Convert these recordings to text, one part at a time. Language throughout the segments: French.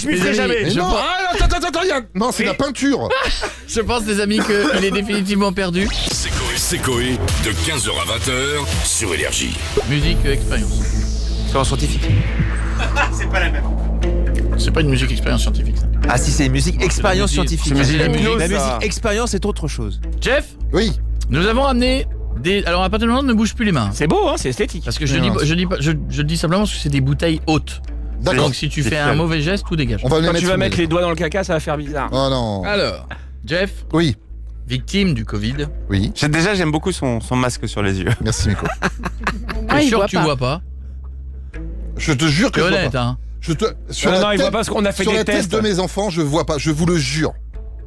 je m'y ferai jamais. Mais non, attends, non, c'est de la peinture. Je pense, les amis, qu'il est définitivement perdu. C'est Coé de 15h à 20h sur Énergie. Musique expérience. Expérience scientifique. C'est pas une musique expérience scientifique, ça. Ah si, c'est une musique expérience scientifique. C'est musique hypnose, La ça. musique expérience est autre chose. Jeff, Oui. nous avons amené des... Alors, à partir du moment, ne bouge plus les mains. C'est beau, hein, c'est esthétique. Parce que je dis simplement que c'est des bouteilles hautes. D'accord. Donc, si tu fais un mauvais geste, tout dégage. On va les Quand mettre tu vas sous mettre les doigts dans le caca, ça va faire bizarre. Oh non. Alors, Jeff, Oui. victime du Covid. Oui. J'aime beaucoup son masque sur les yeux. Merci, Miko. T'es sûr que tu vois pas? Je te jure que T'es je vois honnête, pas. hein. Sur Non, la non, il tête- voit pas parce qu'on a fait sur des la tête tests. de mes enfants, je vois pas. Je vous le jure.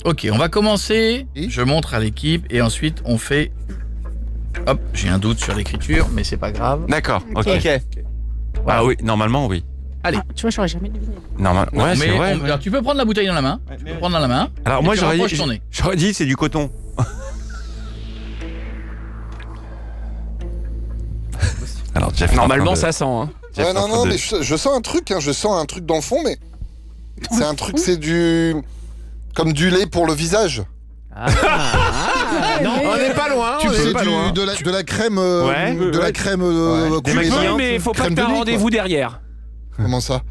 Ok, on va commencer. Oui. Je montre à l'équipe et ensuite on fait... Hop, j'ai un doute sur l'écriture, mais c'est pas grave. D'accord, ok. Ok. Ah oui, normalement oui. Tu vois, j'aurais jamais deviné. Normalement. Ouais, mais c'est vrai. alors, tu peux prendre la bouteille dans la main. Tu peux prendre dans la main. Alors et moi tu j'aurais rapproches ton nez. dit c'est du coton. Alors Jeff. Normalement, ça sent. Hein. Jeff Ouais, est en non, train non, de- mais je sens un truc, hein, je sens un truc dans le fond, mais c'est un truc, c'est du comme du lait pour le visage. Non, on n'est pas loin. Tu on sais, est pas loin. de la crème, Ouais. de la Ouais. crème Des coulée. maquillants. Oui, mais faut pas Crème que t'aies de un nuit, rendez-vous derrière. Comment ça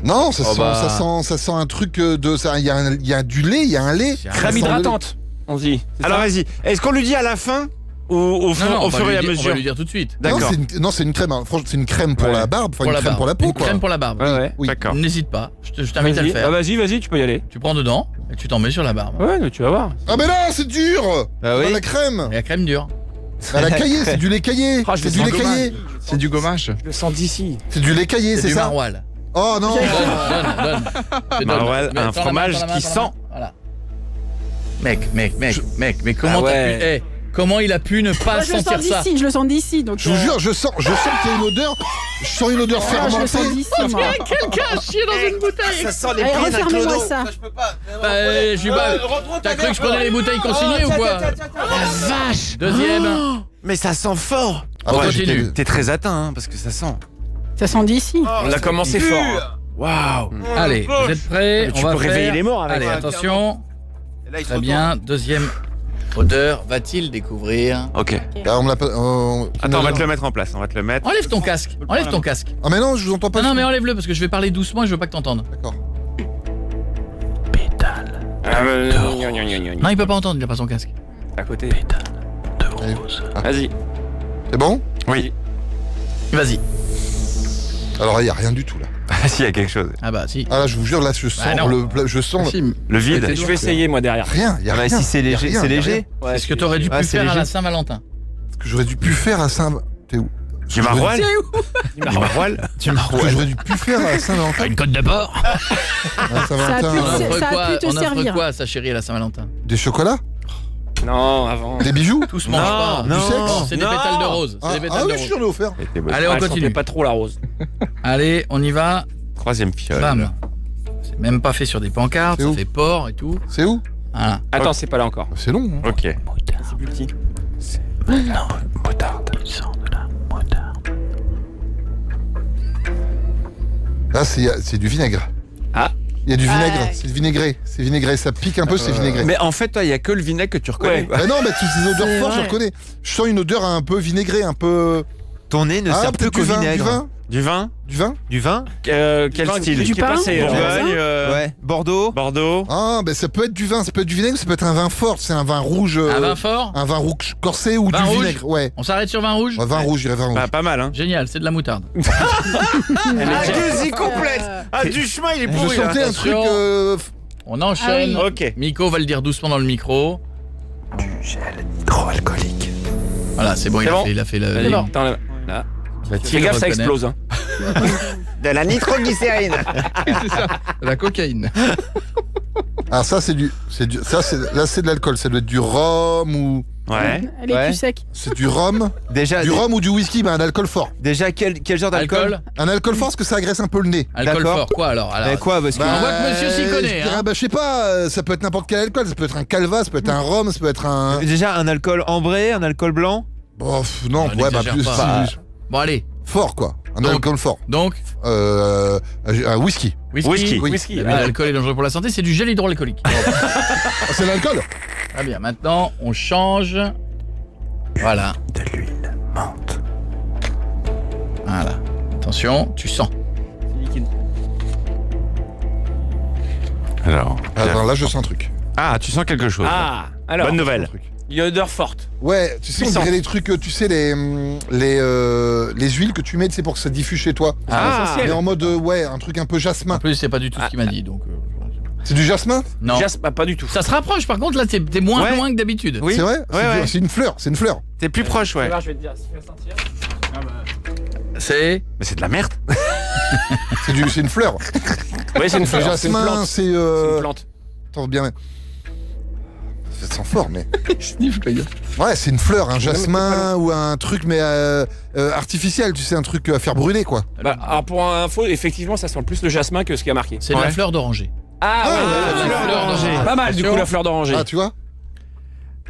Non, ça Oh sent, bah. ça sent un truc de ça. Il y a du lait, il y a un lait. C'est un Crème Ça sent le lait. hydratante, on se dit. C'est Alors ça vas-y. Est-ce qu'on lui dit à la fin ou au Non, non, au on va fur et lui à dire- On va mesure? lui dire tout de suite. Non, D'accord. c'est une crème. Hein. Franchement, c'est une crème pour Ouais. la barbe, enfin Pour une la crème barbe. pour la peau, Une quoi. crème pour la barbe. Ouais, ouais. Oui. D'accord. N'hésite pas, je t'invite à le Vas-y. faire. Ah, vas-y, tu peux y aller. Tu prends dedans et tu t'en mets sur la barbe. Ouais, mais tu vas voir. Ah mais non, c'est dur. Ah oui. La crème. Et la crème dure. Ah, la caillée, c'est du lait caillé. Ah, je C'est le du sens lait caillé. C'est du gommage. Je le sens d'ici. C'est du lait caillé, C'est c'est du ça maroilles. Oh non. Donne. Maroilles, Mets un dans la fromage main, dans la main, qui dans la main. sent. Voilà. Mais comment Ah t'as ouais. pu... comment il a pu ne pas Moi, je le sentir sens ça? d'ici, je le sens d'ici. Donc, Je vous jure, je sens qu'il y a une odeur. Je sens une odeur je le sens fermentée. d'ici, moi. Quelqu'un a chié dans une bouteille. Ça sent Allez, refermez-moi ça. Je suis pas... T'as cru que je prenais les bouteilles consignées ou quoi? Vache. Deuxième. Mais ça sent fort. Ah, On ouais, continue. j'étais- T'es très atteint hein, parce que ça sent. Ça sent d'ici. On a commencé fort. hein. Waouh. Allez, vous êtes prêts? Mais tu peux réveiller les morts avec Allez, ça. attention. Très bien. Deuxième odeur. Va-t-il découvrir? Ok. Ah, on me l'a pas. Attends, on va te le mettre en place. On va te le mettre. Enlève ton casque. Enlève ton casque. Ah mais non, je vous entends pas. Non, mais enlève-le parce que je vais parler doucement et je veux pas que t'entendes. D'accord. Non, il peut pas entendre, il a pas son casque. À côté. Ah. Vas-y. C'est bon Oui. Vas-y. Alors il y a rien du tout là. Ah si, il y a quelque chose. Ah bah si. Ah là, je vous jure, là, je sens Ah, non. je sens Le vide. Je vais essayer moi derrière. rien. Il y a Ah bah rien. si c'est Y a léger, rien, c'est y a léger. rien. Ouais, Est-ce que t'aurais dû Ah, plus c'est faire à la léger. Saint-Valentin? Ce que j'aurais dû pu faire à Saint. T'es où Du maroilles. où? Du maroilles. Ce que j'aurais dû pu faire à Saint-Valentin. Une côte de porc. À Saint-Valentin. Ça a pu- On offre Ça a quoi, pu te on offre servir. quoi à sa chérie à la Saint-Valentin? Des chocolats. Non, avant. Des bijoux. Tout se mange pas. Du sexe. C'est des Non. pétales de rose. C'est Ah, des pétales ah de oui, je rose. suis sûr, offert. Allez, on Ah, elle sentait continue. pas trop la rose. Allez, on y va. Troisième fiole. Bam. C'est même pas fait sur des pancartes, C'est ça où fait porc et tout. C'est où Voilà. Attends, c'est pas là encore. C'est long. Hein. Ok. C'est plus petit. Là, c'est du vinaigre. Ah. Il y a du vinaigre. Ah. C'est vinaigré. C'est vinaigré. Ça pique un peu, c'est vinaigré. Mais en fait, toi, il y a que le vinaigre que tu reconnais. Ouais. quoi. Bah non, mais toutes ces odeurs C'est fortes, je vrai. reconnais. Je sens une odeur un peu vinaigrée, un peu. Ton nez ne sert plus peut-être qu'au du vin, vinaigre. du vin, Du vin. du vin. Du vin. Quel style Du pain. C'est Bourgogne. Ouais. Bordeaux. Bordeaux. Ah, ben ça peut être du vin, ça peut être du vinaigre, ça peut être un vin fort. C'est un vin rouge. Un vin fort. Un vin rouge corsé ou Vin du rouge vinaigre. Ouais. On s'arrête sur vin rouge. Ouais, vin rouge, je dirais vin rouge. Bah, pas mal, hein. Génial, c'est de la moutarde. Deuxième complète. Ah, du chemin, il est je pourri. là. sentais un truc. Attention. On enchaîne. Ah Ok. Miko va le dire doucement dans le micro. Hydroalcoolique. Voilà, c'est bon, C'est il a bon. fait, il a fait le. Allez, attends, là. Va-t-il Fais gaffe, ça reconnaître explose. Hein. De la nitroglycérine. La cocaïne. Ah, ça, là, c'est de l'alcool. Ça doit être du rhum ou. Ouais. Elle est Ouais. plus sec. C'est du rhum. Déjà, Du rhum ou du whisky, mais un alcool fort. déjà quel genre d'alcool? Alcool. Un alcool fort parce que ça agresse un peu le nez. Alcool D'accord. fort, quoi alors, Mais quoi parce que on voit que monsieur s'y connaît, Je dirais, hein. bah, je sais pas, ça peut être n'importe quel alcool. Ça peut être un calva, ça peut être un rhum, ça peut être un. déjà un alcool ambré, un alcool blanc. Oh, non, Non, ouais, bah, n'exagère plus. pas. si- Bon, allez. Fort, quoi. Un Donc- alcool fort. Donc, Un whisky. Whisky. Whisky. L'alcool est dangereux pour la santé, c'est du gel hydroalcoolique. Ah, c'est l'alcool. Très bien, maintenant on change. Voilà. De l'huile menthe. Voilà. Attention, tu sens. Alors. Attends, là je sens un truc. Ah, tu sens quelque chose. Ah, alors. Bonne Je sens nouvelle. un truc. Il y a une odeur forte. Ouais, tu sais, on Puissant. dirait les trucs, tu sais, les huiles que tu mets, c'est pour que ça diffuse chez toi. Ah, essentiel. Mais en mode, ouais, un truc un peu jasmin. En plus, c'est pas du tout ce qu'il m'a dit, donc. C'est du jasmin? Non. Pas du tout. Ça se rapproche, par contre, là, t'es moins Ouais. loin que d'habitude. Oui. C'est vrai? Ouais. C'est une fleur, c'est une fleur. T'es plus proche, ouais. Je vais te dire, si tu veux sentir. C'est. Mais c'est de la merde. C'est une fleur. Oui, c'est une Le fleur. C'est une jasmin, plante. c'est. C'est une plante. Attends, bien. Ça sent fort, mais. Ouais, c'est une fleur, un jasmin ou un truc, mais artificiel, tu sais, un truc à faire brûler, quoi. Bah, alors pour info, effectivement, ça sent plus le jasmin que ce qui a marqué. C'est de la fleur d'oranger. Ah ouais, la fleur d'oranger. Pas mal du coup la fleur d'oranger. Ah, tu vois?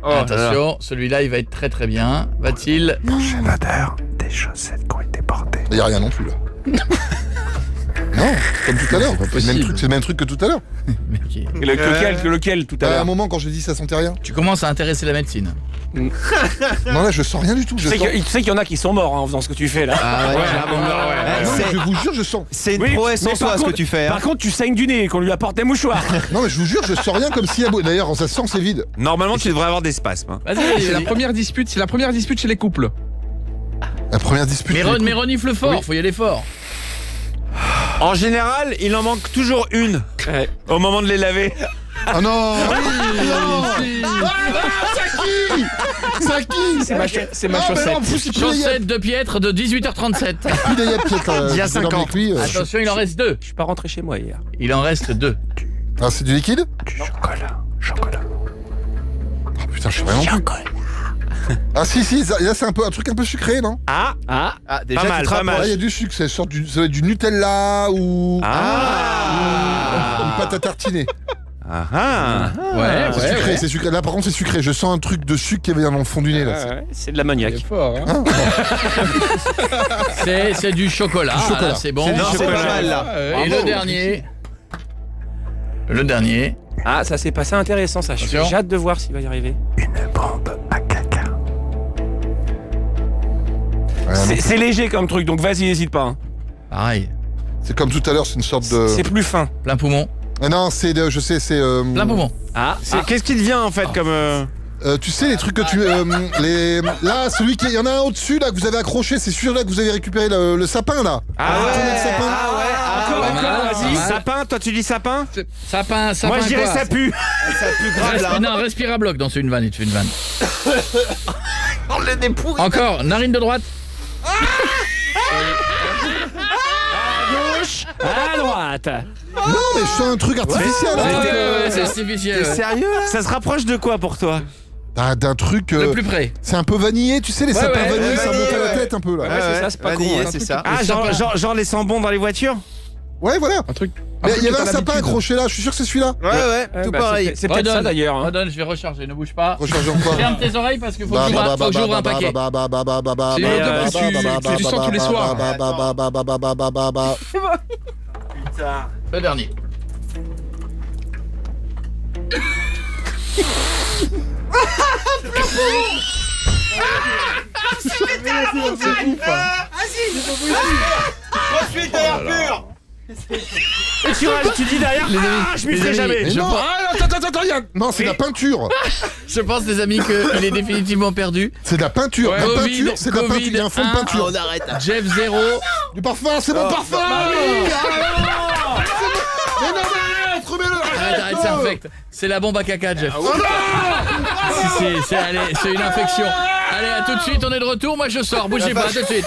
Attention, celui-là, il va être très très bien. Va-t-il. J'ai l'odeur des chaussettes qui ont été portées. Il y a rien non plus, là. Non, comme tout à l'heure. C'est le même truc que tout à l'heure. Lequel tout à À un l'heure? moment, quand je dis ça sentait rien. Tu commences à intéresser la médecine. Non, là, je sens rien du tout. Tu sais qu'il y en a qui sont morts en faisant ce que tu fais là. Ah ouais, Non, mais je vous jure, je sens. C'est une Oui, prouesse mais en soi ce que tu fais. Par contre, tu saignes du nez qu'on lui apporte des mouchoirs. Non, mais je vous jure, je sens rien comme si. D'ailleurs, ça sent, c'est vide. Normalement, tu devrais avoir des spasmes. Vas-y, C'est la vas-y. première dispute, chez les couples. La première dispute. Mais renifle fort, faut y aller fort. En général, il en manque toujours une Ouais. au moment de les laver. Ah non, oui. Saki. C'est ma Ah, mais chaussette. non, en plus, il pue des Chaussette de piètre de 18h37. yep, peut-être. Il y a je vais 5 dormir ans. avec lui, Attention, il en reste 2. Je suis pas rentré chez moi hier. Il en reste 2. Ah, c'est du liquide? Du chocolat. Oh putain, je suis vraiment plus. Ah si, là c'est un truc un peu sucré, non? Ah, Ah, Déjà, pas mal, tu te pas rapproches. mal. Là, il y a du sucre, ça doit être du Nutella ou une pâte à tartiner. Ouais, C'est sucré. Là, par contre, c'est sucré. Je sens un truc de sucre qui avait dans le fond du nez, là. ouais, c'est de l'ammoniaque. C'est du chocolat. Du chocolat. Là, c'est bon. C'est du Non, c'est chocolat. pas mal, là. Et le dernier. Le dernier. Ah, ça s'est passé intéressant ça. Attention. J'ai hâte de voir s'il va y arriver. Une bombe à caca. C'est léger comme truc, donc vas-y, n'hésite pas. Hein. Pareil. C'est comme tout à l'heure, c'est une sorte de. C'est plus fin. Plein poumon. Ah non, c'est. Je sais, c'est. Plein poumon. Ah, Qu'est-ce qui te vient en fait comme. Tu sais, les trucs que tu. Là, celui qui. Il y en a un au-dessus, là, que vous avez accroché. C'est celui-là que vous avez récupéré le sapin, là. Tourner le sapin. encore, vas-y. Ah. Sapin, toi tu dis sapin? Sapin. Moi je dirais quoi ça pue. Non, respire à bloc dans une vanne. Il te fait une vanne. Encore, narine de droite. À droite. Non, mais je sens un truc artificiel. hein. C'est artificiel. T'es sérieux là? Ça se rapproche de quoi pour toi? D'un truc. Le plus près. C'est un peu vanillé, tu sais, les sapins vanillés, ça monte à la tête un peu, là. Ouais, c'est ça, c'est pas con. Vanillé, hein. c'est ça. Ah, genre les sambons dans les voitures? Ouais, voilà. Un truc. Mais il y avait un sapin accroché là, je suis sûr que c'est celui-là. Ouais, Ouais, tout bah, pareil. C'est peut-être ça d'ailleurs. hein. Redonne, je vais recharger, ne bouge pas. Recharge encore. Ferme tes oreilles parce qu'il faut que j'ouvre un paquet. C'est une odeur que tu sens tous les soirs. Le dernier. Tu dis derrière, je m'y ferai jamais. Mais non, attends, non, c'est de la peinture. Je pense, les amis, qu'il est définitivement perdu. C'est de la peinture. La Covid, peinture, c'est de la peinture. Il y a un fond de peinture. Jeff 0. Du parfum, c'est mon parfum. Mais non, mais arrête, remets-le. Arrête, c'est infect. C'est la bombe à caca, Jeff. Si, c'est une infection. Allez, à tout de suite, on est de retour. Moi, je sors. Bougez pas, à tout de suite.